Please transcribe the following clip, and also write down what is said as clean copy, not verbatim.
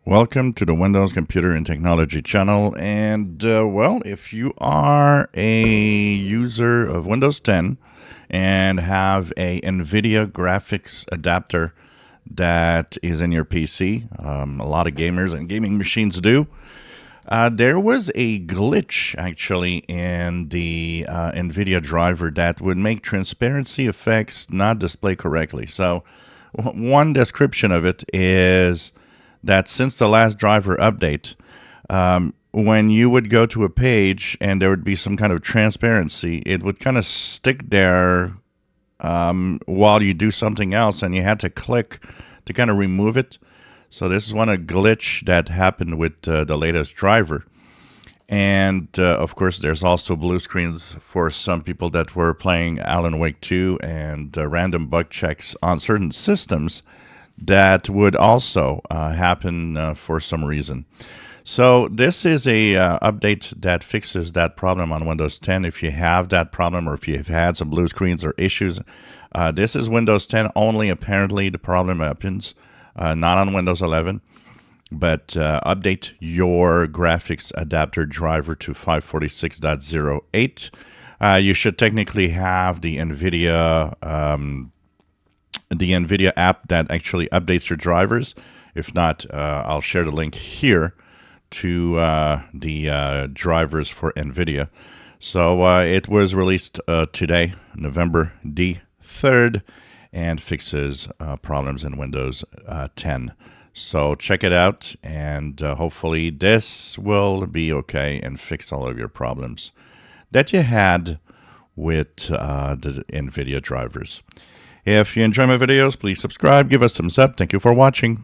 Welcome to the Windows Computer and Technology channel. And well, if you are a user of Windows 10 and have a Nvidia graphics adapter that is in your PC, a lot of gamers and gaming machines do. There was a glitch actually in the Nvidia driver that would make transparency effects not display correctly. So one description of it is that since the last driver update, when you would go to a page and there would be some kind of transparency, it would kind of stick there while you do something else, and you had to click to kind of remove it. So this is one a glitch that happened with the latest driver. And of course, there's also blue screens for some people that were playing Alan Wake 2 and random bug checks on certain systems that would also happen for some reason. So this is a update that fixes that problem on Windows 10. If you have that problem or if you've had some blue screens or issues, this is Windows 10 only. Apparently the problem happens, not on Windows 11. But update your graphics adapter driver to 546.08. You should technically have the Nvidia app that actually updates your drivers. If not, I'll share the link here to the drivers for Nvidia. So it was released today, November the 3rd, and fixes problems in Windows 10. So check it out, and hopefully this will be okay and fix all of your problems that you had with the Nvidia drivers. If you enjoy my videos, please subscribe, give us a thumbs up. Thank you for watching.